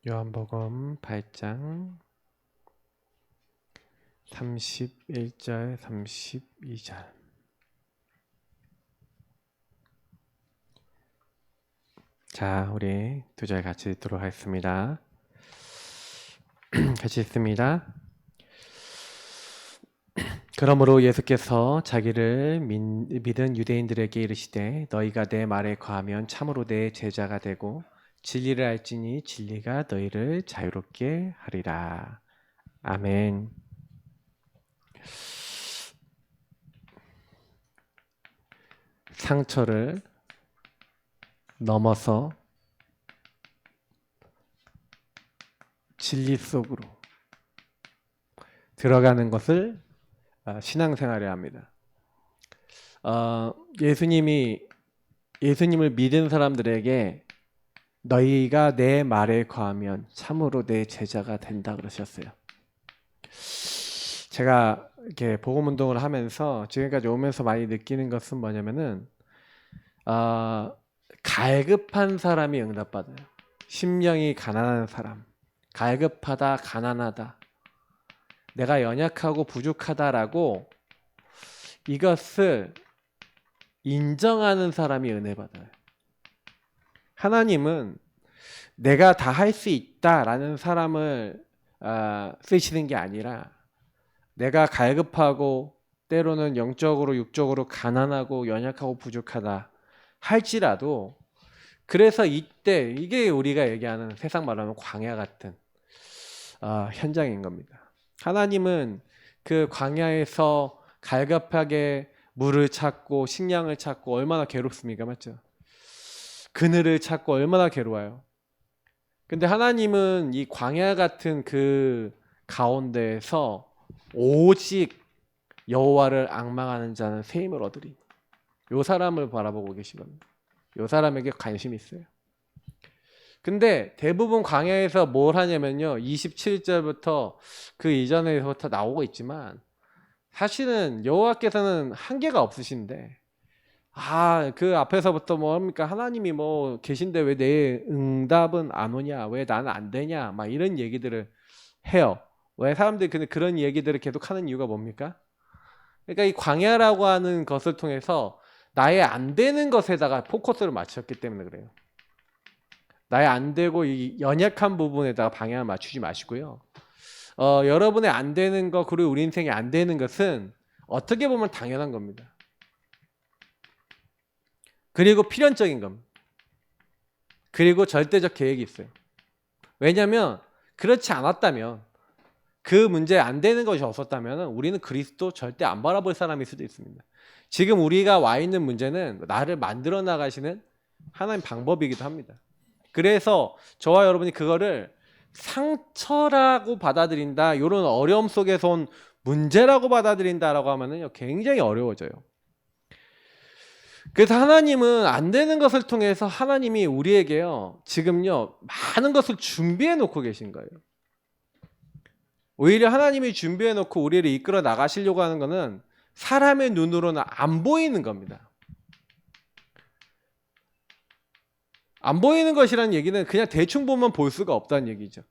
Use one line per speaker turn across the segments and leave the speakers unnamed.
요한복음 8장 31절 32절. 자, 우리 두 절 같이 읽도록 하겠습니다. 같이 읽습니다. 그러므로 예수께서 자기를 믿은 유대인들에게 이르시되 너희가 내 말에 거하면 참으로 내 제자가 되고 진리를 알지니 진리가 너희를 자유롭게 하리라. 아멘. 상처를 넘어서 진리 속으로 들어가는 것을 신앙생활이라 합니다. 예수님을 믿은 사람들에게 너희가 내 말에 거하면 참으로 내 제자가 된다 그러셨어요. 제가 이렇게 복음 운동을 하면서 지금까지 오면서 많이 느끼는 것은 뭐냐면은 갈급한 사람이 응답받아요. 심령이 가난한 사람, 갈급하다, 가난하다, 내가 연약하고 부족하다라고 이것을 인정하는 사람이 은혜 받아요. 하나님은 내가 다 할 수 있다라는 사람을 쓰시는 게 아니라 내가 갈급하고 때로는 영적으로 육적으로 가난하고 연약하고 부족하다 할지라도 그래서 이때 이게 우리가 얘기하는 세상 말로 하면 광야 같은 현장인 겁니다. 하나님은 그 광야에서 갈급하게 물을 찾고 식량을 찾고 얼마나 괴롭습니까? 맞죠? 그늘을 찾고 얼마나 괴로워요. 근데 하나님은 이 광야 같은 그 가운데에서 오직 여호와를 앙망하는 자는 새 힘을 얻으리. 요 사람을 바라보고 계신 겁니다. 요 사람에게 관심이 있어요. 근데 대부분 광야에서 뭘 하냐면요, 27절부터 그 이전에서부터 나오고 있지만 사실은 여호와께서는 한계가 없으신데 그 앞에서부터 뭐 합니까? 하나님이 뭐 계신데 왜 내 응답은 안 오냐? 왜 나는 안 되냐? 막 이런 얘기들을 해요. 왜 사람들이 근데 그런 얘기들을 계속 하는 이유가 뭡니까? 그러니까 이 광야라고 하는 것을 통해서 나의 안 되는 것에다가 포커스를 맞췄기 때문에 그래요. 나의 안 되고 이 연약한 부분에다가 방향을 맞추지 마시고요. 여러분의 안 되는 것 그리고 우리 인생에 안 되는 것은 어떻게 보면 당연한 겁니다. 그리고 필연적인 겁니다. 그리고 절대적 계획이 있어요. 왜냐하면 그렇지 않았다면 그 문제 안 되는 것이 없었다면 우리는 그리스도 절대 안 바라볼 사람일 수도 있습니다. 지금 우리가 와 있는 문제는 나를 만들어 나가시는 하나님 방법이기도 합니다. 그래서 저와 여러분이 그거를 상처라고 받아들인다, 이런 어려움 속에서 온 문제라고 받아들인다라고 하면은 굉장히 어려워져요. 그래서 하나님은 안 되는 것을 통해서 하나님이 우리에게요 지금요 많은 것을 준비해 놓고 계신 거예요. 오히려 하나님이 준비해 놓고 우리를 이끌어 나가시려고 하는 것은 사람의 눈으로는 안 보이는 겁니다. 안 보이는 것이라는 얘기는 그냥 대충 보면 볼 수가 없다는 얘기죠.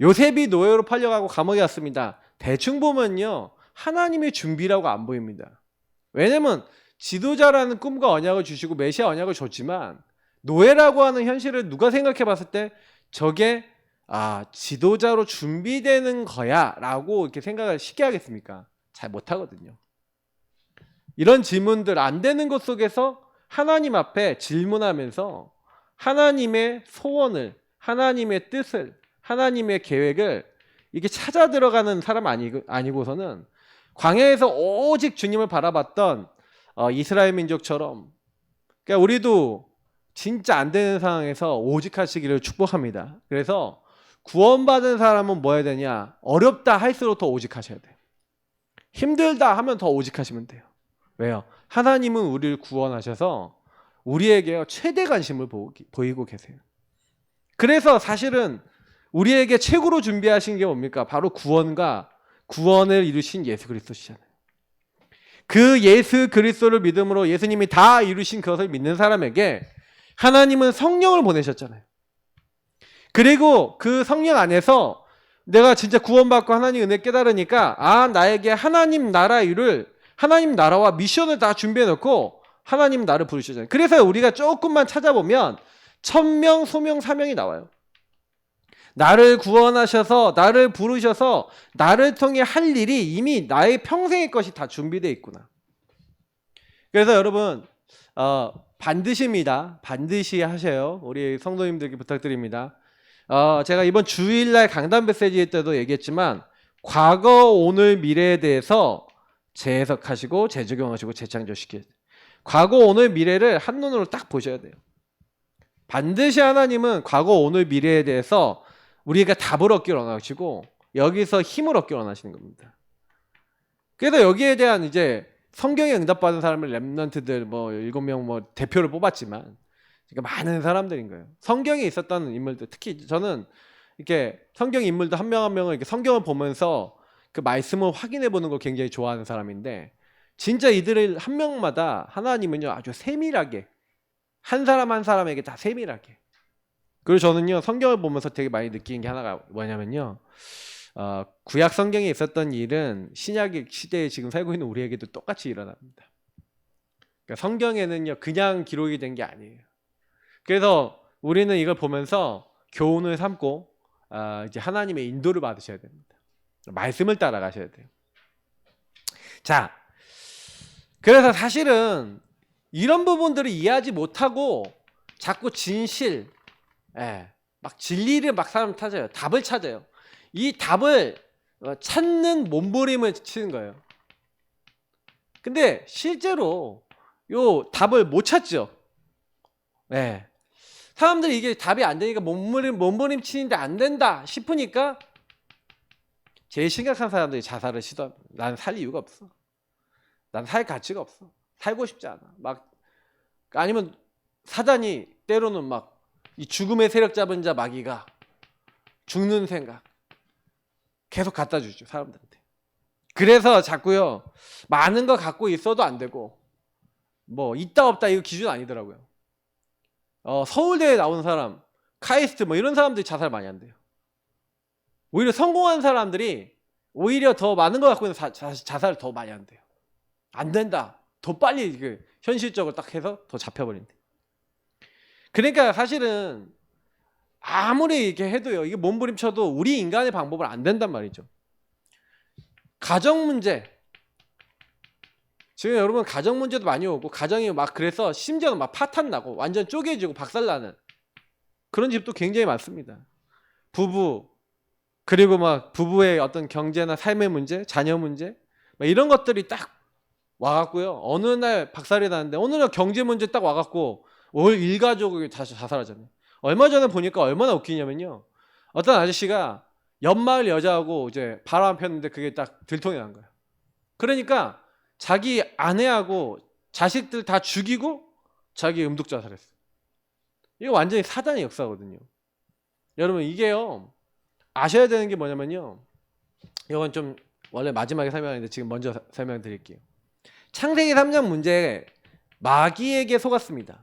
요셉이 노예로 팔려가고 감옥에 갔습니다. 대충 보면요 하나님의 준비라고 안 보입니다. 왜냐면 지도자라는 꿈과 언약을 주시고 메시아 언약을 줬지만 노예라고 하는 현실을 누가 생각해 봤을 때 저게 지도자로 준비되는 거야 라고 이렇게 생각을 쉽게 하겠습니까? 잘 못하거든요. 이런 질문들 안 되는 것 속에서 하나님 앞에 질문하면서 하나님의 소원을, 하나님의 뜻을, 하나님의 계획을 이게 찾아 들어가는 사람 아니고서는 광야에서 오직 주님을 바라봤던 이스라엘 민족처럼, 그러니까 우리도 진짜 안 되는 상황에서 오직 하시기를 축복합니다. 그래서 구원받은 사람은 뭐 해야 되냐? 어렵다 할수록 더 오직 하셔야 돼요. 힘들다 하면 더 오직 하시면 돼요. 왜요? 하나님은 우리를 구원하셔서 우리에게 최대 관심을 보이고 계세요. 그래서 사실은 우리에게 최고로 준비하신 게 뭡니까? 바로 구원과 구원을 이루신 예수 그리스도시잖아요. 그 예수 그리스도를 믿음으로 예수님이 다 이루신 그것을 믿는 사람에게 하나님은 성령을 보내셨잖아요. 그리고 그 성령 안에서 내가 진짜 구원받고 하나님 은혜 깨달으니까 나에게 하나님 나라 일을 하나님 나라와 미션을 다 준비해 놓고 하나님 나를 부르시잖아요. 그래서 우리가 조금만 찾아보면 천명, 소명, 사명이 나와요. 나를 구원하셔서 나를 부르셔서 나를 통해 할 일이 이미 나의 평생의 것이 다 준비되어 있구나. 그래서 여러분 반드시입니다. 반드시 하셔요. 우리 성도님들께 부탁드립니다. 제가 이번 주일날 강단 메시지 때도 얘기했지만 과거, 오늘, 미래에 대해서 재해석하시고 재적용하시고 재창조시켜야 돼요. 과거, 오늘, 미래를 한눈으로 딱 보셔야 돼요. 반드시 하나님은 과거, 오늘, 미래에 대해서 우리가 답을 얻기를 원하시고 여기서 힘을 얻기를 원하시는 겁니다. 그래서 여기에 대한 이제 성경에 응답받은 사람을 렘넌트들 뭐 7명 뭐 대표를 뽑았지만 그러니까 많은 사람들인 거예요. 성경에 있었던 인물들, 특히 저는 이렇게 성경 인물들 한 명 한 명을 이렇게 성경을 보면서 그 말씀을 확인해 보는 걸 굉장히 좋아하는 사람인데 진짜 이들을 한 명마다 하나님은요 아주 세밀하게 한 사람 한 사람에게 다 세밀하게. 그리고 저는요 성경을 보면서 되게 많이 느끼는 게 하나가 뭐냐면요 구약 성경에 있었던 일은 신약 시대에 지금 살고 있는 우리에게도 똑같이 일어납니다. 그러니까 성경에는요 그냥 기록이 된 게 아니에요. 그래서 우리는 이걸 보면서 교훈을 삼고 이제 하나님의 인도를 받으셔야 됩니다. 말씀을 따라가셔야 돼요. 자, 그래서 사실은 이런 부분들을 이해하지 못하고 자꾸 진실, 막 진리를 막 사람 찾아요. 답을 찾아요. 이 답을 찾는 몸부림을 치는 거예요. 근데 실제로 요 답을 못 찾죠. 사람들이 이게 답이 안 되니까 몸부림 치는데 안 된다 싶으니까 제일 심각한 사람들이 자살을 시도합니다. 난 살 이유가 없어. 난 살 가치가 없어. 살고 싶지 않아. 막 아니면 사단이 때로는 막 이 죽음의 세력 잡은 자 마귀가 죽는 생각 계속 갖다 주죠 사람들한테. 그래서 자꾸요 많은 거 갖고 있어도 안 되고 뭐 있다 없다 이거 기준 아니더라고요. 서울대에 나온 사람, 카이스트 뭐 이런 사람들이 자살 많이 한대요. 오히려 성공한 사람들이 오히려 더 많은 거 갖고 있는 자살을 더 많이 한대요. 안 된다. 더 빨리 현실적으로 딱 해서 더 잡혀버린대. 그러니까 사실은 아무리 이렇게 해도요, 이게 몸부림쳐도 우리 인간의 방법은 안 된단 말이죠. 가정 문제. 지금 여러분 가정 문제도 많이 오고 가정이 막 그래서 심지어는 막 파탄 나고 완전 쪼개지고 박살나는 그런 집도 굉장히 많습니다. 부부 그리고 막 부부의 어떤 경제나 삶의 문제, 자녀 문제 막 이런 것들이 딱 와갖고요. 어느 날 박살이 나는데 어느 날 경제 문제 딱 와갖고 올 일가족이 다시 자살하잖아요. 얼마 전에 보니까 얼마나 웃기냐면요. 어떤 아저씨가 옆마을 여자하고 이제 바람 폈는데 그게 딱 들통이 난 거예요. 그러니까 자기 아내하고 자식들 다 죽이고 자기 음독 자살했어요. 이거 완전히 사단의 역사거든요. 여러분 이게요. 아셔야 되는 게 뭐냐면요. 이건 좀 원래 마지막에 설명하는데 지금 먼저 설명드릴게요. 창세기 3장 문제에 마귀에게 속았습니다.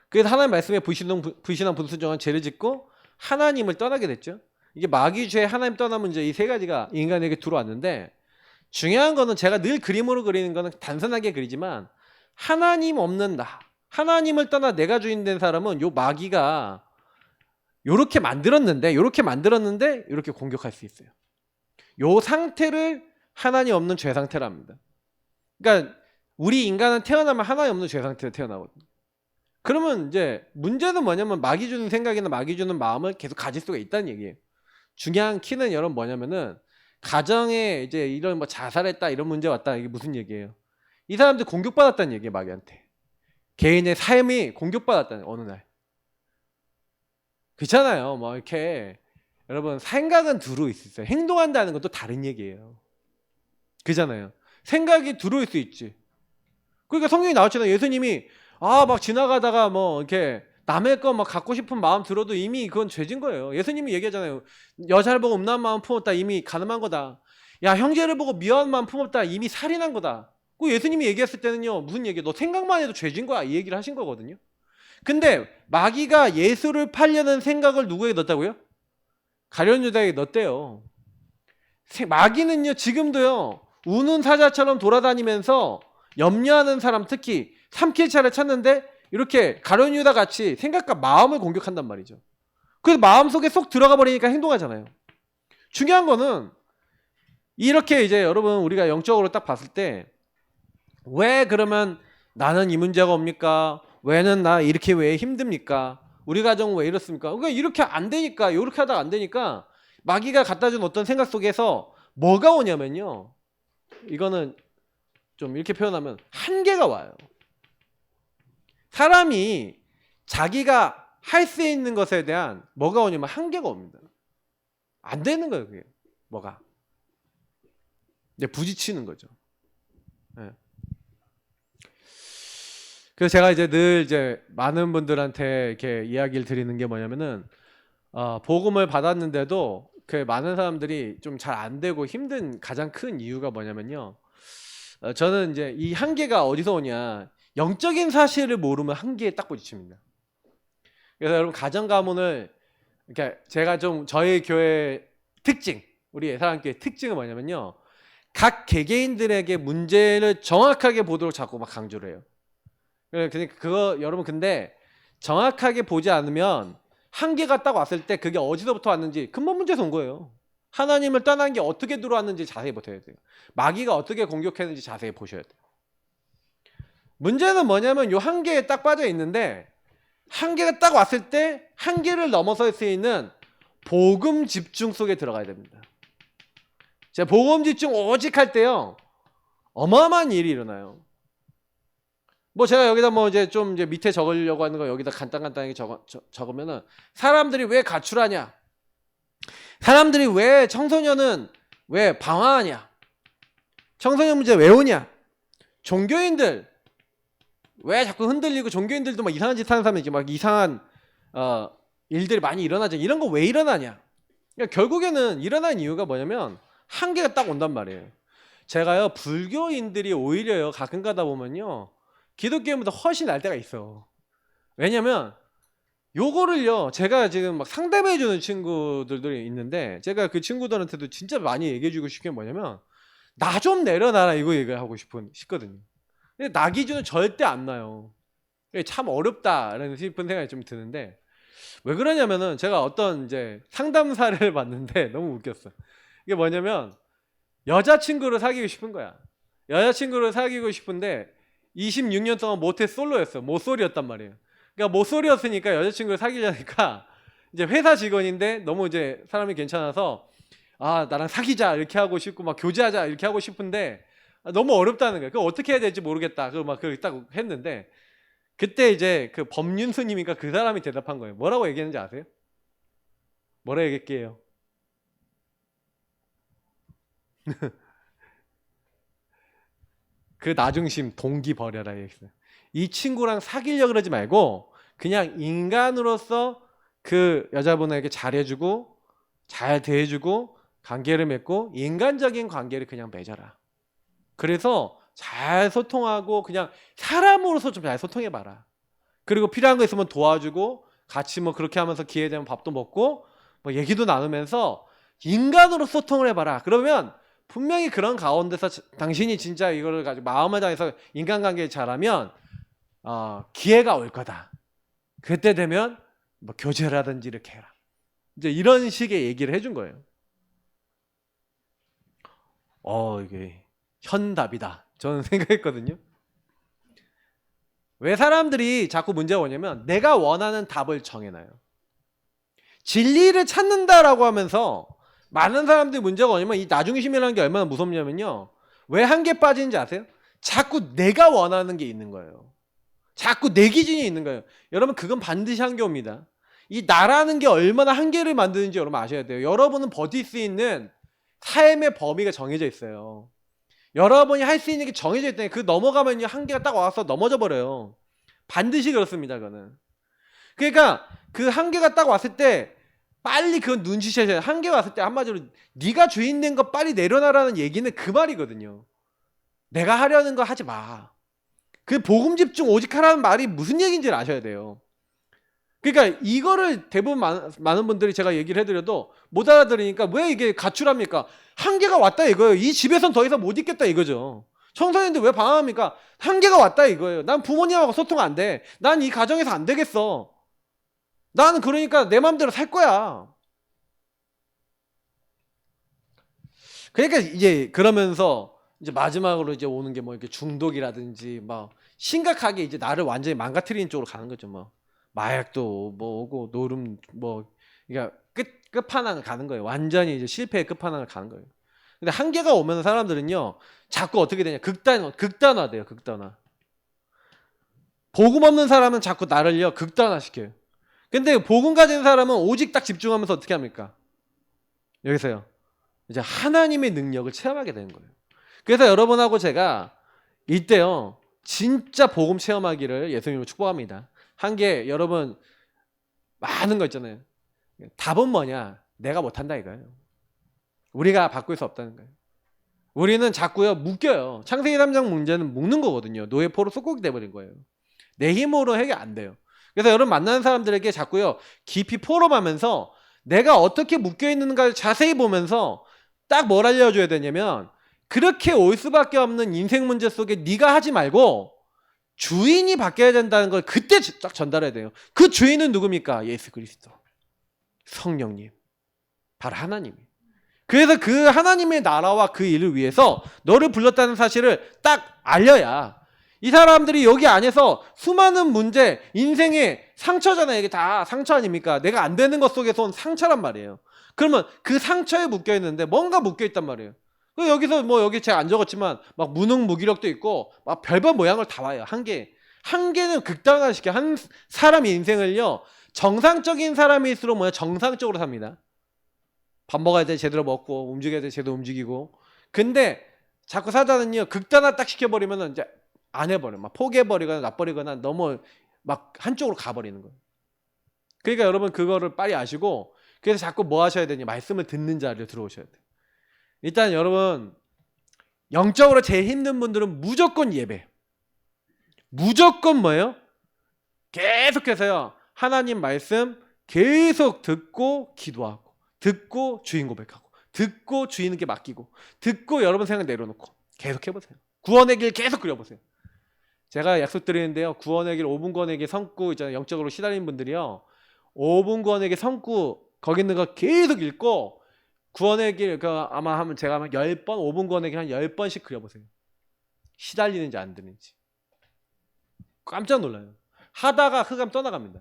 그래서 하나님 말씀에 불신한 분수정한 죄를 짓고 하나님을 떠나게 됐죠. 이게 마귀, 죄, 하나님 떠난 문제 이 세 가지가 인간에게 들어왔는데 중요한 거는 제가 늘 그림으로 그리는 거는 단순하게 그리지만 하나님 없는 나, 하나님을 떠나 내가 주인 된 사람은 요 마귀가 요렇게 만들었는데 요렇게 공격할 수 있어요. 요 상태를 하나님 없는 죄 상태랍니다. 그러니까 우리 인간은 태어나면 하나님 없는 죄 상태로 태어나거든요. 그러면 이제 문제는 뭐냐면 마귀 주는 생각이나 마귀 주는 마음을 계속 가질 수가 있다는 얘기예요. 중요한 키는 여러분 뭐냐면은 가정에 이제 이런 뭐 자살했다 이런 문제 왔다 이게 무슨 얘기예요? 이 사람들 공격받았다는 얘기예요, 마귀한테. 개인의 삶이 공격받았다는 어느 날. 그렇잖아요. 뭐 이렇게 여러분 생각은 두루 있어요. 행동한다는 건 또 다른 얘기예요. 그잖아요. 생각이 두루일 수 있지. 그러니까 성경이 나왔잖아요. 예수님이 막 지나가다가 뭐 이렇게 남의 거 막 갖고 싶은 마음 들어도 이미 그건 죄진 거예요. 예수님이 얘기하잖아요. 여자를 보고 음란한 마음 품었다 이미 가늠한 거다. 야 형제를 보고 미워하는 마음 품었다 이미 살인한 거다. 그 예수님이 얘기했을 때는요 무슨 얘기야? 너 생각만 해도 죄진 거야 이 얘기를 하신 거거든요. 근데 마귀가 예수를 팔려는 생각을 누구에게 넣었다고요? 가룟 유다에게 넣었대요. 마귀는요 지금도요 우는 사자처럼 돌아다니면서 염려하는 사람, 특히 삼킬 차를 찾는데 이렇게 가룟 유다 같이 생각과 마음을 공격한단 말이죠. 그래서 마음속에 쏙 들어가 버리니까 행동하잖아요. 중요한 거는 이렇게 이제 여러분 우리가 영적으로 딱 봤을 때 왜 그러면 나는 이 문제가 옵니까? 왜는 나 이렇게 왜 힘듭니까? 우리 가정은 왜 이렇습니까? 그러니까 이렇게 안 되니까, 이렇게 하다가 안 되니까 마귀가 갖다 준 어떤 생각 속에서 뭐가 오냐면요, 이거는 좀 이렇게 표현하면 한계가 와요. 사람이 자기가 할 수 있는 것에 대한 뭐가 오냐면 한계가 옵니다. 안 되는 거예요, 그게. 뭐가. 이제 부딪히는 거죠. 네. 그래서 제가 이제 늘 이제 많은 분들한테 이렇게 이야기를 드리는 게 뭐냐면은, 복음을 받았는데도 그 많은 사람들이 좀 잘 안 되고 힘든 가장 큰 이유가 뭐냐면요, 저는 이제 이 한계가 어디서 오냐, 영적인 사실을 모르면 한계에 딱 부딪힙니다. 그래서 여러분 가정 가문을 이렇게 제가 좀 저희 교회 특징, 우리 예사람교회 특징은 뭐냐면요, 각 개개인들에게 문제를 정확하게 보도록 자꾸 막 강조를 해요. 그거 여러분 근데 정확하게 보지 않으면 한계가 딱 왔을 때 그게 어디서부터 왔는지 근본 문제에서 온 거예요. 하나님을 떠난 게 어떻게 들어왔는지 자세히 보셔야 돼요. 마귀가 어떻게 공격했는지 자세히 보셔야 돼요. 문제는 뭐냐면 요 한계에 딱 빠져 있는데, 한계가 딱 왔을 때 한계를 넘어설 수 있는 복음 집중 속에 들어가야 됩니다. 제가 복음 집중 오직 할 때요 어마어마한 일이 일어나요. 뭐 제가 여기다 뭐 이제 좀 이제 밑에 적으려고 하는 거 여기다 간단하게 적으면은, 사람들이 왜 가출하냐? 사람들이 왜 청소년은 왜 방황하냐? 청소년 문제 왜 오냐? 종교인들 왜 자꾸 흔들리고, 종교인들도 막 이상한 짓 하는 사람이지, 막 이상한 일들이 많이 일어나죠. 이런 거 왜 일어나냐? 그러니까 결국에는 일어난 이유가 뭐냐면 한계가 딱 온단 말이에요. 제가요 불교인들이 오히려요 가끔 가다 보면요 기독교인보다 훨씬 날 때가 있어. 왜냐면 요거를요 제가 지금 막 상담해주는 친구들이 있는데, 제가 그 친구들한테도 진짜 많이 얘기해주고 싶은 게 뭐냐면, 나 좀 내려놔라 이거 얘기하고 싶거든요. 근데 나 기준은 절대 안 나요. 참 어렵다라는 싶은 생각이 좀 드는데, 왜 그러냐면은 제가 어떤 이제 상담사를 봤는데 너무 웃겼어. 이게 뭐냐면 여자친구를 사귀고 싶은 거야. 여자친구를 사귀고 싶은데 26년 동안 모태 솔로였어. 모쏠이었단 말이에요. 그러니까 모쏠이었으니까 여자친구를 사귀려니까 이제 회사 직원인데 너무 이제 사람이 괜찮아서 나랑 사귀자 이렇게 하고 싶고 막 교제하자 이렇게 하고 싶은데 너무 어렵다는 거예요. 그거 어떻게 해야 될지 모르겠다. 그거 막 그렇게 딱 했는데, 그때 이제 그 법륜스님인가 그 사람이 대답한 거예요. 뭐라고 얘기했는지 아세요? 뭐라 얘기할게요? 그 나중심 동기 버려라. 이 친구랑 사귀려고 그러지 말고 그냥 인간으로서 그 여자분에게 잘해주고 잘 대해주고 관계를 맺고 인간적인 관계를 그냥 맺어라. 그래서 잘 소통하고 그냥 사람으로서 좀 잘 소통해봐라. 그리고 필요한 거 있으면 도와주고 같이 뭐 그렇게 하면서 기회 되면 밥도 먹고 뭐 얘기도 나누면서 인간으로 소통을 해봐라. 그러면 분명히 그런 가운데서 당신이 진짜 이거를 가지고 마음을 다해서 인간관계를 잘하면 기회가 올 거다. 그때 되면 뭐 교제라든지 이렇게 해라. 이제 이런 식의 얘기를 해준 거예요. 이게 현답이다 저는 생각했거든요. 왜 사람들이 자꾸 문제가 오냐면 내가 원하는 답을 정해놔요. 진리를 찾는다라고 하면서 많은 사람들이 문제가 뭐냐면, 이 나중심이라는 게 얼마나 무섭냐면요, 왜 한계 빠지는지 아세요? 자꾸 내가 원하는 게 있는 거예요. 자꾸 내 기준이 있는 거예요. 여러분 그건 반드시 한계입니다. 이 나라는 게 얼마나 한계를 만드는지 여러분 아셔야 돼요. 여러분은 버틸 수 있는 삶의 범위가 정해져 있어요. 여러분이 할 수 있는 게 정해져 있다니, 그 넘어가면요 한계가 딱 와서 넘어져 버려요. 반드시 그렇습니다. 그거는. 그러니까 그 한계가 딱 왔을 때 빨리 그건 눈치채셔야. 한계가 왔을 때 한마디로 네가 주인 된 거 빨리 내려놔라는 얘기는 그 말이거든요. 내가 하려는 거 하지 마. 그 복음 집중 오직 하라는 말이 무슨 얘기인지를 아셔야 돼요. 그러니까 이거를 대부분 많은 분들이 제가 얘기를 해드려도 못 알아들으니까 왜 이게 가출합니까? 한계가 왔다 이거예요. 이 집에선 더 이상 못 있겠다 이거죠. 청소년들 왜 방황합니까? 한계가 왔다 이거예요. 난 부모님하고 소통 안 돼. 난 이 가정에서 안 되겠어. 나는 그러니까 내 마음대로 살 거야. 그러니까 이제 그러면서 이제 마지막으로 이제 오는 게 뭐 이렇게 중독이라든지 막 심각하게 이제 나를 완전히 망가뜨리는 쪽으로 가는 거죠. 뭐 마약도 뭐 오고 노름 뭐 그러니까 끝판왕을 가는 거예요. 완전히 이제 실패의 끝판왕을 가는 거예요. 근데 한계가 오면 사람들은요 자꾸 어떻게 되냐 극단화돼요. 극단화. 복음 없는 사람은 자꾸 나를요 극단화시켜요. 근데 복음 가진 사람은 오직 딱 집중하면서 어떻게 합니까? 여기서요. 이제 하나님의 능력을 체험하게 되는 거예요. 그래서 여러분하고 제가 이때요 진짜 복음 체험하기를 예수님으로 축복합니다. 한 게 여러분 많은 거 있잖아요. 답은 뭐냐? 내가 못한다 이거예요. 우리가 바꿀 수 없다는 거예요. 우리는 자꾸요 묶여요. 창세기 3장 문제는 묶는 거거든요. 노예 포로 속국이 돼버린 거예요. 내 힘으로 해결 안 돼요. 그래서 여러분 만나는 사람들에게 자꾸요 깊이 포럼하면서 내가 어떻게 묶여 있는가를 자세히 보면서 딱 뭘 알려줘야 되냐면 그렇게 올 수밖에 없는 인생 문제 속에 네가 하지 말고 주인이 바뀌어야 된다는 걸 그때 딱 전달해야 돼요. 그 주인은 누굽니까? 예수 그리스도, 성령님, 바로 하나님. 그래서 그 하나님의 나라와 그 일을 위해서 너를 불렀다는 사실을 딱 알려야 이 사람들이 여기 안에서 수많은 문제, 인생의 상처잖아요. 이게 다 상처 아닙니까? 내가 안 되는 것 속에서 온 상처란 말이에요. 그러면 그 상처에 묶여 있는데 뭔가 묶여 있단 말이에요. 여기서 뭐 여기 제가 안 적었지만 막 무능 무기력도 있고 막 별별 모양을 다 와요. 한계는 극단화시켜. 한 사람의 인생을요 정상적인 사람일수록 뭐야 정상적으로 삽니다. 밥 먹어야 돼 제대로 먹고 움직여야 돼 제대로 움직이고. 근데 자꾸 사자는요 극단화 딱 시켜버리면 이제 안 해버려. 막 포기해버리거나 놔버리거나 너무 막 한쪽으로 가버리는 거예요. 그러니까 여러분 그거를 빨리 아시고 그래서 자꾸 뭐 하셔야 되냐 말씀을 듣는 자리로 들어오셔야 돼요. 일단 여러분 영적으로 제일 힘든 분들은 무조건 예배. 무조건 뭐예요? 계속해서요 하나님 말씀 계속 듣고 기도하고 듣고 주인 고백하고 듣고 주인에게 맡기고 듣고 여러분 생각 내려놓고 계속 해보세요. 구원의 길 계속 그려보세요. 제가 약속드리는데요. 구원의 길 5분 구원의 길 성구 있잖아요. 영적으로 시달리는 분들이요 5분 구원의 길 성구 거기 있는 거 계속 읽고 구원의 길 아마 하면 제가 한 10번 5분 구원의 길 한 10번씩 그려보세요. 시달리는지 안 되는지 깜짝 놀라요. 하다가 흑암 떠나갑니다.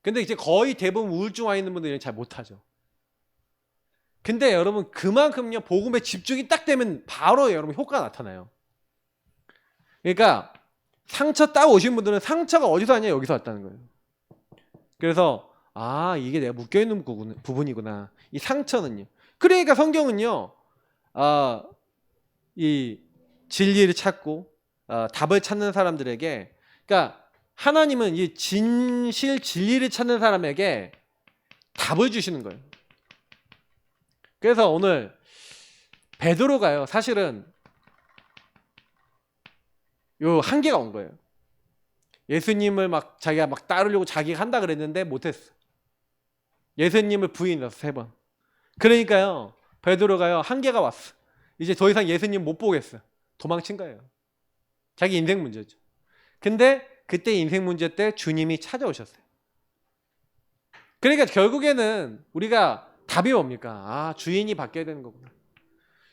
근데 이제 거의 대부분 우울증 와 있는 분들은 잘 못하죠. 근데 여러분 그만큼요 복음에 집중이 딱 되면 바로 여러분 효과가 나타나요. 그러니까 상처 딱 오신 분들은 상처가 어디서 왔냐 여기서 왔다는 거예요. 그래서 아 이게 내가 묶여있는 부분이구나. 이 상처는요. 그러니까 성경은요 이 진리를 찾고 답을 찾는 사람들에게 그러니까 하나님은 이 진실 진리를 찾는 사람에게 답을 주시는 거예요. 그래서 오늘 베드로가요 사실은 요 한계가 온 거예요. 예수님을 막 자기가 막 따르려고 자기가 한다 그랬는데 못했어. 예수님을 부인했어 3번. 그러니까요 베드로가요 한계가 왔어. 이제 더 이상 예수님 못 보겠어. 도망친 거예요. 자기 인생 문제죠. 근데 그때 인생 문제 때 주님이 찾아오셨어요. 그러니까 결국에는 우리가 답이 뭡니까? 아 주인이 바뀌어야 되는 거구나.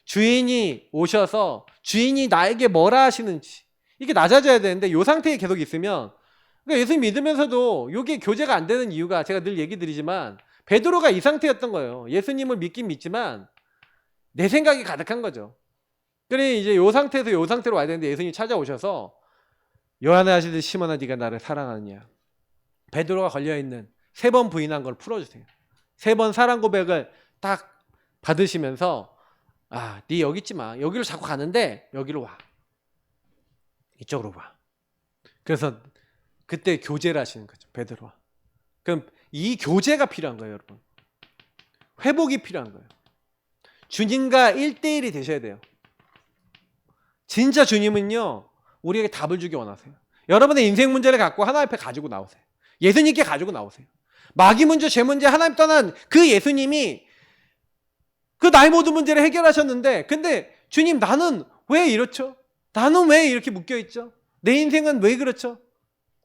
주인이 오셔서 주인이 나에게 뭐라 하시는지 이게 낮아져야 되는데 이 상태에 계속 있으면 그러니까 예수 믿으면서도 이게 교제가 안 되는 이유가 제가 늘 얘기 드리지만 베드로가 이 상태였던 거예요. 예수님을 믿긴 믿지만 내 생각이 가득한 거죠. 그래 이제 이 상태에서 이 상태로 와야 되는데 예수님이 찾아오셔서 요한의 아들 시몬아 네가 나를 사랑하느냐. 베드로가 걸려있는 3번 부인한 걸 풀어주세요. 3번 사랑 고백을 딱 받으시면서 아, 네 여기 있지 마. 여기로 자꾸 가는데 여기로 와. 이쪽으로 와. 그래서 그때 교제를 하시는 거죠. 베드로와. 그럼 이 교제가 필요한 거예요, 여러분. 회복이 필요한 거예요. 주님과 1대1이 되셔야 돼요. 진짜 주님은요. 우리에게 답을 주기 원하세요. 여러분의 인생 문제를 갖고 하나님 앞에 가지고 나오세요. 예수님께 가지고 나오세요. 마귀 문제, 죄 문제, 하나님 떠난 그 예수님이 그 나의 모든 문제를 해결하셨는데, 근데 주님, 나는 왜 이렇죠? 나는 왜 이렇게 묶여있죠? 내 인생은 왜 그렇죠?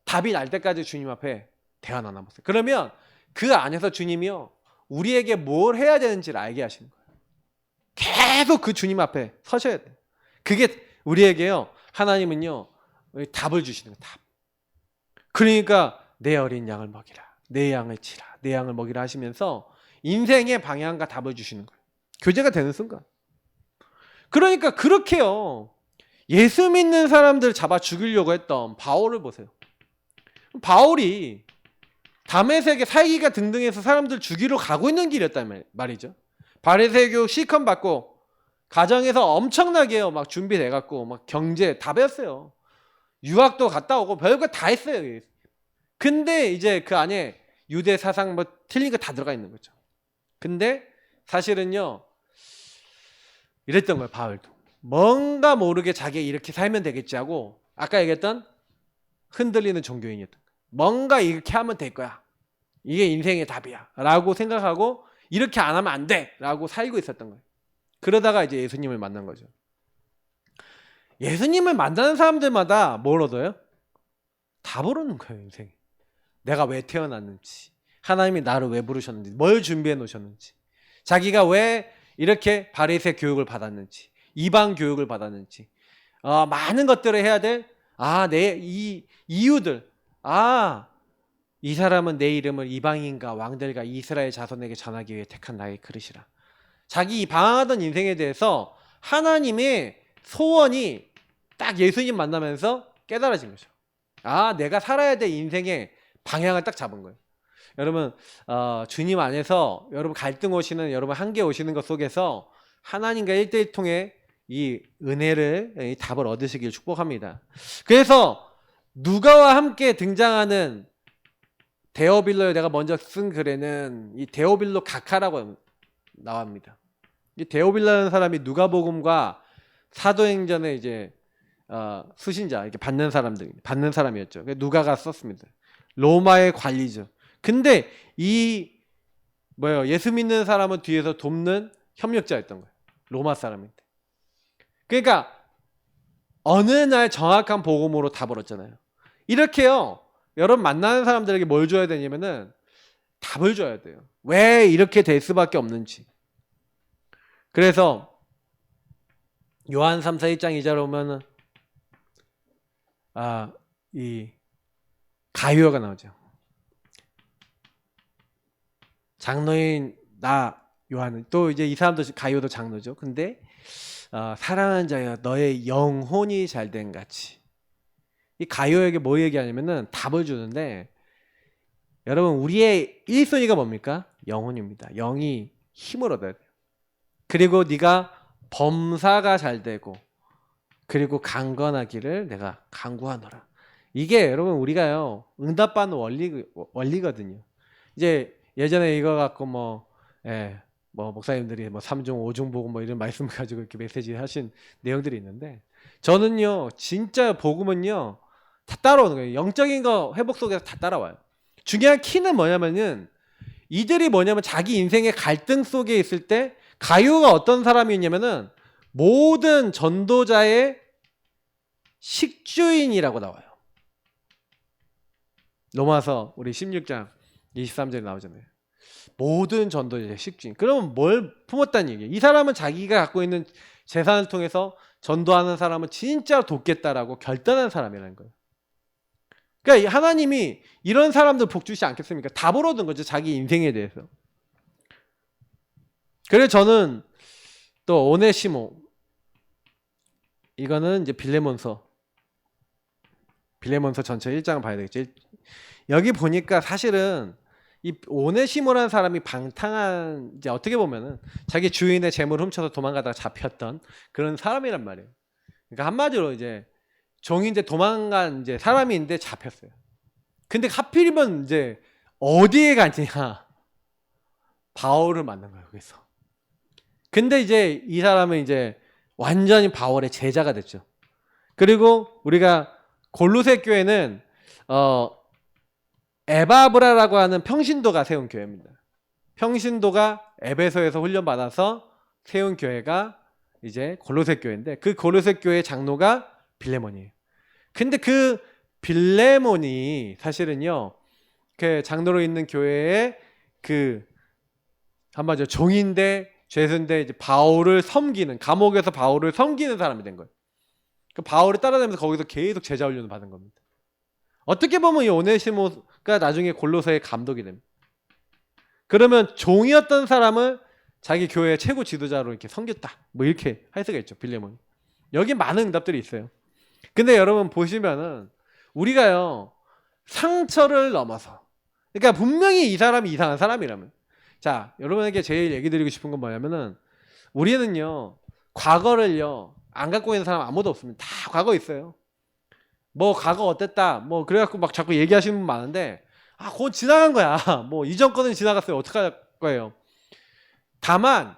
답이 날 때까지 주님 앞에 대화 나눠보세요. 그러면 그 안에서 주님이요, 우리에게 뭘 해야 되는지를 알게 하시는 거예요. 계속 그 주님 앞에 서셔야 돼요. 그게 우리에게요, 하나님은요, 답을 주시는 거예요. 답. 그러니까 내 어린 양을 먹이라, 내 양을 치라, 내 양을 먹이라 하시면서 인생의 방향과 답을 주시는 거예요. 교제가 되는 순간. 그러니까 그렇게요, 예수 믿는 사람들 잡아 죽이려고 했던 바울을 보세요. 바울이 다메섹에 살기가 등등해서 사람들 죽이러 가고 있는 길이었단 말이죠. 바리새교 시컨 받고 가정에서 엄청나게요, 막 준비돼갖고 막 경제 다 배웠어요. 유학도 갔다 오고 별거 다 했어요. 근데 이제 그 안에 유대 사상 뭐 틀린 거 다 들어가 있는 거죠. 근데 사실은요, 이랬던 거예요. 바울도 뭔가 모르게 자기 이렇게 살면 되겠지 하고, 아까 얘기했던 흔들리는 종교인이었던 거예요. 뭔가 이렇게 하면 될 거야, 이게 인생의 답이야 라고 생각하고 이렇게 안 하면 안 돼 라고 살고 있었던 거예요. 그러다가 이제 예수님을 만난 거죠. 예수님을 만나는 사람들마다 뭘 얻어요? 답을 얻는 거예요. 인생에 내가 왜 태어났는지, 하나님이 나를 왜 부르셨는지, 뭘 준비해 놓으셨는지, 자기가 왜 이렇게 바리새 교육을 받았는지, 이방 교육을 받았는지, 많은 것들을 해야 될, 내 이 이유들, 이 사람은 내 이름을 이방인과 왕들과 이스라엘 자손에게 전하기 위해 택한 나의 그릇이라. 자기 방황하던 인생에 대해서 하나님의 소원이 딱 예수님 만나면서 깨달아진 거죠. 내가 살아야 될 인생의 방향을 딱 잡은 거예요. 여러분, 주님 안에서 여러분 갈등 오시는, 여러분 한계 오시는 것 속에서 하나님과 1대1 통해 이 은혜를, 이 답을 얻으시길 축복합니다. 그래서 누가와 함께 등장하는 데오빌로, 내가 먼저 쓴 글에는 이 데오빌로 가카라고 나옵니다. 이 데오빌로라는 사람이 누가복음과 사도행전에 이제 수신자, 이렇게 받는 사람이었죠. 누가가 썼습니다. 로마의 관리죠. 근데 예수 믿는 사람은 뒤에서 돕는 협력자였던 거예요. 로마 사람인데. 그러니까 어느 날 정확한 복음으로 답을 얻잖아요. 이렇게요, 여러분 만나는 사람들에게 뭘 줘야 되냐면은 답을 줘야 돼요. 왜 이렇게 될 수밖에 없는지. 그래서 요한 3서 1장 2절에 보면은 이 가룟유다가 나오죠. 장로인 나 요한은, 또 이제 이 사람도 가룟유다 장로죠. 근데 사랑하는 자여, 너의 영혼이 잘된 같이. 이 가룟유다에게 뭐 얘기하냐면은 답을 주는데, 여러분 우리의 1순위가 뭡니까? 영혼입니다. 영이 힘을 얻어야 돼요. 그리고 네가 범사가 잘 되고, 그리고 강건하기를 내가 간구하노라. 이게 여러분 우리가요, 응답받는 원리거든요. 이제 예전에 이거 갖고 목사님들이 3중 5중 복음 이런 말씀을 가지고 이렇게 메시지 하신 내용들이 있는데, 저는요 진짜 복음은요 다 따라오는 거예요. 영적인 거 회복 속에서 다 따라와요. 중요한 키는 뭐냐면은, 이들이 자기 인생의 갈등 속에 있을 때 가룟유다가 어떤 사람이었냐면은 모든 전도자의 식주인이라고 나와요. 로마서 우리 16장 23절에 나오잖아요. 모든 전도자의 식주인. 그러면 뭘 품었다는 얘기예요? 이 사람은 자기가 갖고 있는 재산을 통해서 전도하는 사람은 진짜 돕겠다라고 결단한 사람이라는 거예요. 그러니까 하나님이 이런 사람들 복 주시지 않겠습니까? 답을 얻은 거죠, 자기 인생에 대해서. 그래서 저는 또 오네시모, 이거는 이제 빌레몬서 전체 1장을 봐야 되겠죠. 여기 보니까 사실은 이 오네시모라는 사람이 방탕한, 이제 어떻게 보면은 자기 주인의 재물을 훔쳐서 도망가다가 잡혔던 그런 사람이란 말이에요. 그러니까 한마디로 이제 종인데 도망간 이제 사람인데 잡혔어요. 근데 하필이면 이제 어디에 갔냐? 바울을 만난 거예요, 그래서. 근데 이제 이 사람은 이제 완전히 바울의 제자가 됐죠. 그리고 우리가 골로새 교회는 에바브라라고 하는 평신도가 세운 교회입니다. 평신도가 에베소에서 훈련받아서 세운 교회가 이제 골로새 교회인데, 그 골로새 교회 장로가 빌레몬이에요. 근데 그 빌레몬이 사실은요, 그 장로로 있는 교회의 그 한마디로 종인데 죄수인데 이제 바울을 섬기는, 감옥에서 바울을 섬기는 사람이 된 거예요. 그 바울을 따라다니면서 거기서 계속 제자 훈련을 받은 겁니다. 어떻게 보면 이 오네시모가 나중에 골로새의 감독이 됩니다. 그러면 종이었던 사람을 자기 교회의 최고 지도자로 이렇게 섬겼다, 뭐 이렇게 할 수가 있죠, 빌레몬이. 여기 많은 응답들이 있어요. 근데 여러분 보시면은 우리가요, 상처를 넘어서, 그러니까 분명히 이 사람이 이상한 사람이라면, 자, 여러분에게 제일 얘기 드리고 싶은 건 뭐냐면은, 우리는요 과거를요 안 갖고 있는 사람 아무도 없습니다. 다 과거 있어요. 뭐 과거 어땠다 뭐 그래갖고 막 자꾸 얘기하시는 분 많은데, 아 그건 지나간 거야. 뭐 이전 거는 지나갔어요. 어떡할 거예요. 다만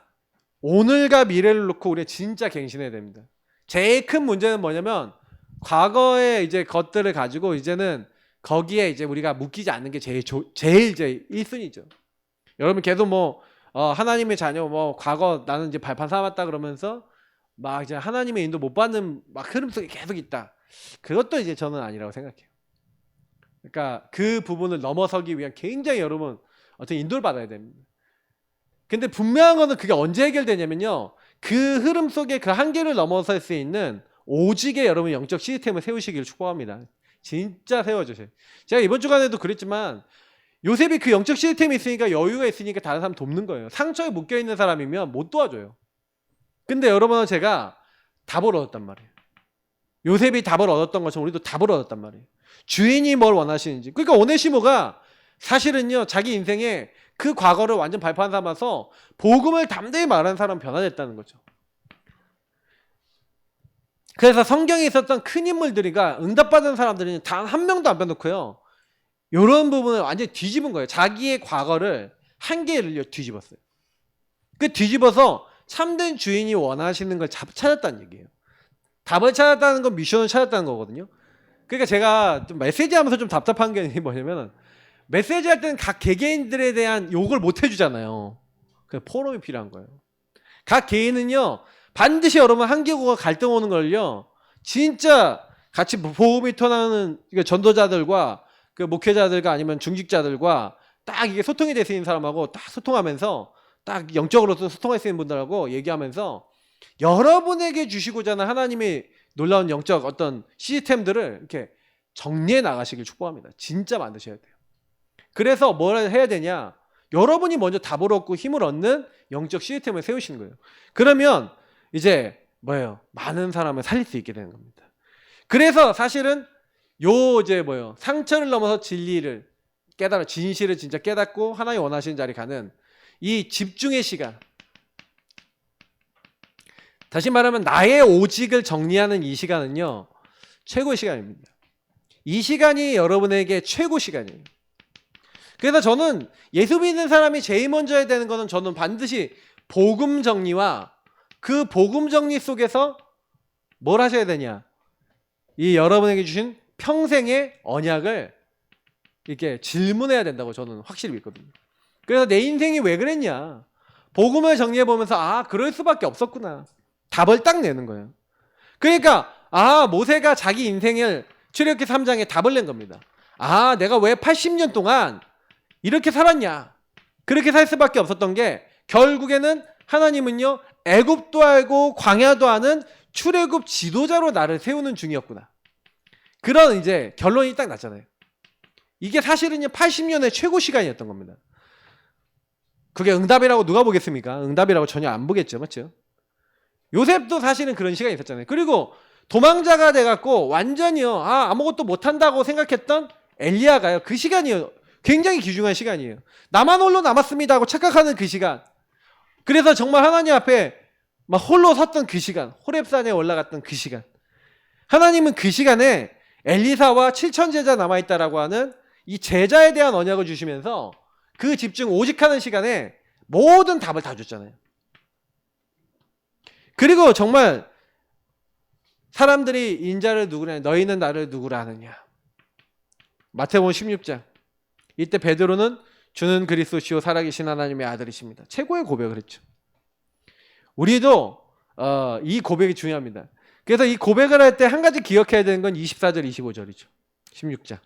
오늘과 미래를 놓고 우리가 진짜 갱신해야 됩니다. 제일 큰 문제는 뭐냐면, 과거의 이제 것들을 가지고 이제는 거기에 이제 우리가 묶이지 않는 게 제일 이제 1순위죠. 여러분 계속 뭐 하나님의 자녀, 뭐 과거 나는 이제 발판 삼았다 그러면서 막 이제 하나님의 인도 못 받는 막 흐름 속에 계속 있다. 그것도 이제 저는 아니라고 생각해요. 그러니까 그 부분을 넘어서기 위한 굉장히 여러분 어떤 인도를 받아야 됩니다. 근데 분명한 거는 그게 언제 해결되냐면요, 그 흐름 속에 그 한계를 넘어설 수 있는 오직의 여러분 영적 시스템을 세우시기를 축복합니다. 진짜 세워주세요. 제가 이번 주간에도 그랬지만, 요셉이 그 영적 시스템이 있으니까, 여유가 있으니까 다른 사람 돕는 거예요. 상처에 묶여있는 사람이면 못 도와줘요. 근데 여러분은 제가 답을 얻었단 말이에요. 요셉이 답을 얻었던 것처럼 우리도 답을 얻었단 말이에요. 주인이 뭘 원하시는지. 그러니까 오네시모가 사실은요 자기 인생에 그 과거를 완전 발판 삼아서 복음을 담대히 말하는 사람 변화됐다는 거죠. 그래서 성경에 있었던 큰 인물들이가 응답받은 사람들은 단 한 명도 안 빼놓고요, 이런 부분을 완전히 뒤집은 거예요. 자기의 과거를 한 개를 뒤집었어요. 그 뒤집어서 참된 주인이 원하시는 걸 찾았다는 얘기예요. 답을 찾았다는 건 미션을 찾았다는 거거든요. 그러니까 제가 좀 메시지 하면서 좀 답답한 게 뭐냐면, 메시지 할 때는 각 개개인들에 대한 욕을 못 해주잖아요. 그래서 포럼이 필요한 거예요. 각 개인은요 반드시 여러분 한계구가 갈등 오는 걸요, 진짜 같이 보험이 터나는 전도자들과 그 목회자들과 아니면 중직자들과 딱 이게 소통이 될 수 있는 사람하고 딱 소통하면서, 딱 영적으로도 소통할 수 있는 분들하고 얘기하면서 여러분에게 주시고자 하는 하나님의 놀라운 영적 어떤 시스템들을 이렇게 정리해 나가시길 축복합니다. 진짜 만드셔야 돼요. 그래서 뭘 해야 되냐, 여러분이 먼저 답을 얻고 힘을 얻는 영적 시스템을 세우시는 거예요. 그러면 이제 뭐예요, 많은 사람을 살릴 수 있게 되는 겁니다. 그래서 사실은 이제 상처를 넘어서 진리를 깨달아, 진실을 진짜 깨닫고 하나님 원하시는 자리 가는 이 집중의 시간, 다시 말하면 나의 오직을 정리하는 이 시간은요 최고의 시간입니다. 이 시간이 여러분에게 최고 시간이에요. 그래서 저는 예수 믿는 사람이 제일 먼저 해야 되는 거는, 저는 반드시 복음 정리와 그 복음 정리 속에서 뭘 하셔야 되냐, 이 여러분에게 주신 평생의 언약을 이렇게 질문해야 된다고 저는 확실히 믿거든요. 그래서 내 인생이 왜 그랬냐, 복음을 정리해 보면서 아 그럴 수밖에 없었구나, 답을 딱 내는 거예요. 그러니까 모세가 자기 인생을 출애굽기 3장에 답을 낸 겁니다. 아 내가 왜 80년 동안 이렇게 살았냐, 그렇게 살 수밖에 없었던 게 결국에는 하나님은요 애굽도 알고 광야도 아는 출애굽 지도자로 나를 세우는 중이었구나, 그런 이제 결론이 딱 났잖아요. 이게 사실은요 80년의 최고 시간이었던 겁니다. 그게 응답이라고 누가 보겠습니까? 응답이라고 전혀 안 보겠죠, 맞죠? 요셉도 사실은 그런 시간이 있었잖아요. 그리고 도망자가 돼갖고 완전히요 아무것도 못한다고 생각했던 엘리야가요, 그 시간이요 굉장히 귀중한 시간이에요. 나만 홀로 남았습니다 하고 착각하는 그 시간, 그래서 정말 하나님 앞에 막 홀로 섰던 그 시간, 호렙산에 올라갔던 그 시간, 하나님은 그 시간에 엘리사와 7천 제자 남아있다라고 하는 이 제자에 대한 언약을 주시면서 그 집중 오직하는 시간에 모든 답을 다 줬잖아요. 그리고 정말 사람들이 인자를 누구냐, 너희는 나를 누구라 하느냐, 마태복음 16장 이때 베드로는 주는 그리스도시요 살아계신 하나님의 아들이십니다. 최고의 고백을 했죠. 우리도 이 고백이 중요합니다. 그래서 이 고백을 할 때 한 가지 기억해야 되는 건 24절 25절이죠. 16장.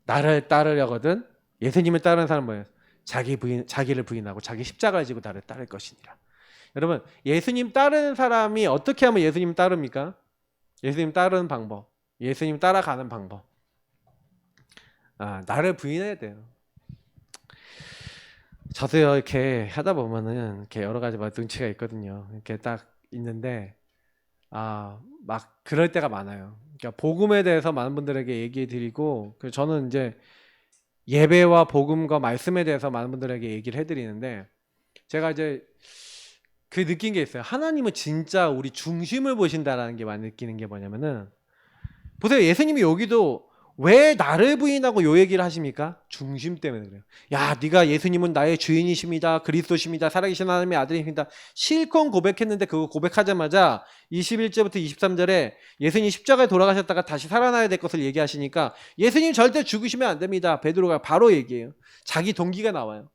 나를 따르려거든 예수님을 따르는 사람은 뭐예요? 자기를 부인하고 자기 십자가를 지고 나를 따를 것이니라. 여러분, 예수님 따르는 사람이 어떻게 하면 예수님 따릅니까? 예수님 따르는 방법, 예수님 따라가는 방법. 나를 부인해야 돼요. 저도요, 이렇게 하다 보면은 이렇게 여러 가지 막 눈치가 있거든요. 이렇게 딱 있는데 막 그럴 때가 많아요. 그러니까 복음에 대해서 많은 분들에게 얘기해 드리고, 저는 이제 예배와 복음과 말씀에 대해서 많은 분들에게 얘기를 해 드리는데, 제가 이제 그 느낀 게 있어요. 하나님은 진짜 우리 중심을 보신다라는 게 많이 느끼는 게 뭐냐면은, 보세요. 예수님이 여기도 왜 나를 부인하고 요 얘기를 하십니까? 중심 때문에 그래요. 야, 네가 예수님은 나의 주인이십니다. 그리스도십니다. 살아계신 하나님의 아들이십니다. 실컷 고백했는데 그거 고백하자마자 21절부터 23절에 예수님 십자가에 돌아가셨다가 다시 살아나야 될 것을 얘기하시니까 예수님 절대 죽으시면 안 됩니다. 베드로가 바로 얘기해요. 자기 동기가 나와요.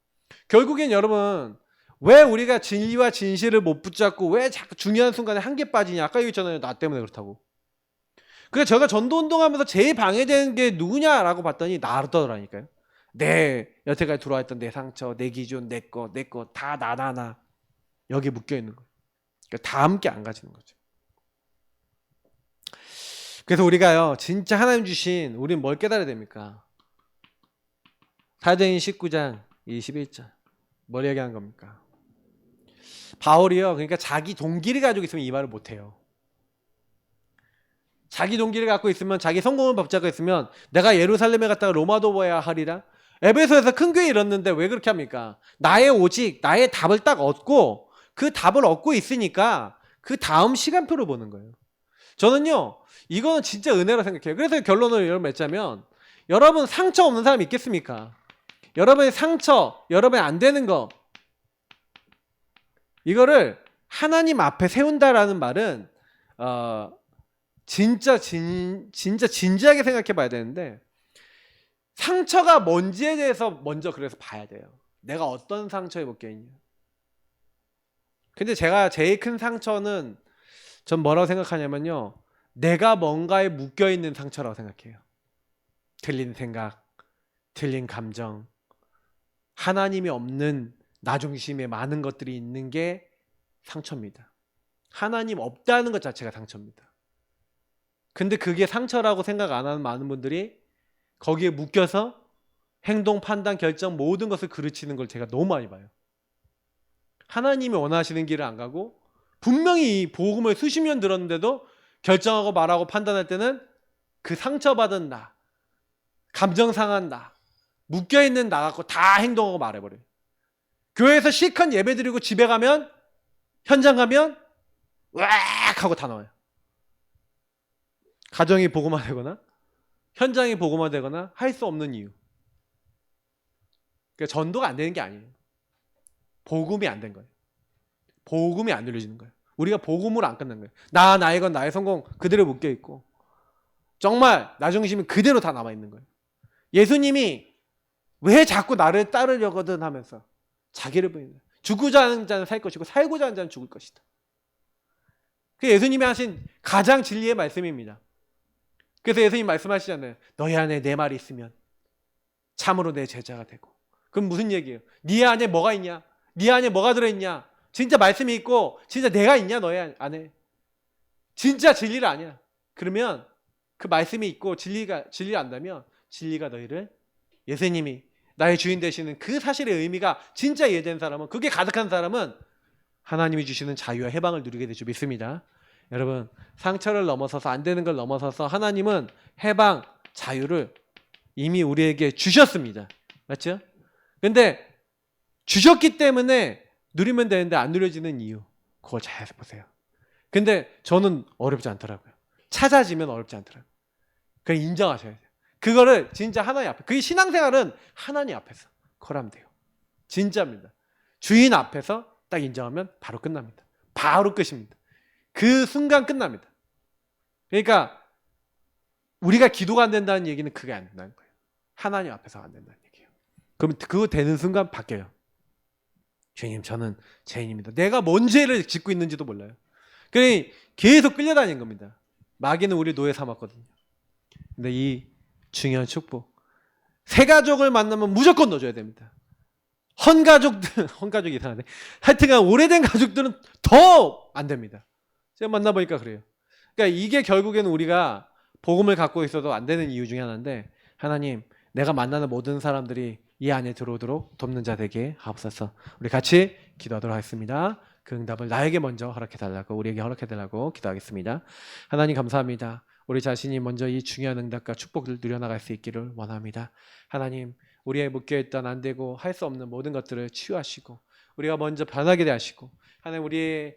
결국엔 여러분, 왜 우리가 진리와 진실을 못 붙잡고 왜 자꾸 중요한 순간에 한계 빠지냐? 아까 얘기했잖아요. 나 때문에 그렇다고. 그래서 제가 전도운동하면서 제일 방해되는 게 누구냐라고 봤더니 나더라니까요. 내 여태까지 들어와 있던 내 상처, 내 기준, 내 거 다 나 여기 묶여 있는 거예요. 그러니까 다 함께 안 가지는 거죠. 그래서 우리가요, 진짜 하나님 주신 우리는 뭘 깨달아야 됩니까? 사도행전 19장 21절 뭘 얘기하는 겁니까? 바울이요, 그러니까 자기 동기를 가지고 있으면 이 말을 못해요. 자기 동기를 갖고 있으면, 자기 성공을 붙잡고 있으면 내가 예루살렘에 갔다가 로마도 봐야 하리라. 에베소에서 큰 교회 이뤘는데 왜 그렇게 합니까? 나의 답을 딱 얻고, 그 답을 얻고 있으니까 그 다음 시간표를 보는 거예요. 저는요, 이거는 진짜 은혜라 생각해요. 그래서 결론을 여러분 맺자면, 여러분 상처 없는 사람 있겠습니까? 여러분의 상처, 여러분이 안 되는 거, 이거를 하나님 앞에 세운다라는 말은 진짜 진지하게 생각해 봐야 되는데, 상처가 뭔지에 대해서 먼저 그래서 봐야 돼요. 내가 어떤 상처에 묶여 있냐. 근데 제가 제일 큰 상처는 전 뭐라고 생각하냐면요, 내가 뭔가에 묶여 있는 상처라고 생각해요. 틀린 생각, 틀린 감정, 하나님이 없는 나 중심의 많은 것들이 있는 게 상처입니다. 하나님 없다는 것 자체가 상처입니다. 근데 그게 상처라고 생각 안 하는 많은 분들이 거기에 묶여서 행동, 판단, 결정 모든 것을 그르치는 걸 제가 너무 많이 봐요. 하나님이 원하시는 길을 안 가고, 분명히 이 복음을 수십 년 들었는데도 결정하고 말하고 판단할 때는 그 상처받은 나, 감정 상한 나, 묶여있는 나 갖고 다 행동하고 말해버려요. 교회에서 실컷 예배드리고 집에 가면, 현장 가면 으악 하고 다 나와요. 가정이 복음화되거나 현장이 복음화되거나 할 수 없는 이유. 그러니까 전도가 안 되는 게 아니에요. 복음이 안 된 거예요. 복음이 안 눌려지는 거예요. 우리가 복음으로 안 끝난 거예요. 나의 건 나의 성공 그대로 묶여 있고, 정말 나 중심이 그대로 다 남아 있는 거예요. 예수님이 왜 자꾸 나를 따르려거든 하면서 자기를 부인해요. 죽고자 하는 자는 살 것이고 살고자 하는 자는 죽을 것이다. 그 예수님이 하신 가장 진리의 말씀입니다. 그래서 예수님 말씀하시잖아요. 너희 안에 내 말이 있으면 참으로 내 제자가 되고. 그럼 무슨 얘기예요? 네 안에 뭐가 있냐? 네 안에 뭐가 들어있냐? 진짜 말씀이 있고 진짜 내가 있냐 너희 안에? 진짜 진리를 아냐? 그러면 그 말씀이 있고 진리를 안다면 진리가 너희를, 예수님이 나의 주인 되시는 그 사실의 의미가 진짜 이해된 사람은, 그게 가득한 사람은 하나님이 주시는 자유와 해방을 누리게 될 줄 믿습니다. 여러분, 상처를 넘어서서, 안 되는 걸 넘어서서 하나님은 해방, 자유를 이미 우리에게 주셨습니다. 맞죠? 근데 주셨기 때문에 누리면 되는데 안 누려지는 이유, 그걸 잘 보세요. 근데 저는 어렵지 않더라고요. 찾아지면 어렵지 않더라고요. 그걸 인정하셔야 돼요. 그거를 진짜 하나님 앞에, 그게 신앙생활은 하나님 앞에서 그러면 돼요. 진짜입니다. 주인 앞에서 딱 인정하면 바로 끝납니다. 바로 끝입니다. 그 순간 끝납니다. 그러니까 우리가 기도가 안 된다는 얘기는 그게 안 된다는 거예요. 하나님 앞에서 안 된다는 얘기예요. 그럼 그거 되는 순간 바뀌어요. 주님, 저는 죄인입니다. 내가 뭔 죄를 짓고 있는지도 몰라요. 그러니 계속 끌려다니는 겁니다. 마귀는 우리 노예 삼았거든요. 근데 이 중요한 축복, 새 가족을 만나면 무조건 넣어줘야 됩니다. 헌가족들, 헌가족이 이상하네. 하여튼간 오래된 가족들은 더 안 됩니다. 제가 만나보니까 그래요. 그러니까 이게 결국에는 우리가 복음을 갖고 있어도 안 되는 이유 중에 하나인데, 하나님, 내가 만나는 모든 사람들이 이 안에 들어오도록 돕는 자 되게 하옵소서. 우리 같이 기도하도록 하겠습니다. 그 응답을 나에게 먼저 허락해달라고, 우리에게 허락해달라고 기도하겠습니다. 하나님 감사합니다. 우리 자신이 먼저 이 중요한 응답과 축복을 누려나갈 수 있기를 원합니다. 하나님, 우리의 묶여있던 안 되고 할 수 없는 모든 것들을 치유하시고 우리가 먼저 변하게 하시고, 하나님, 우리의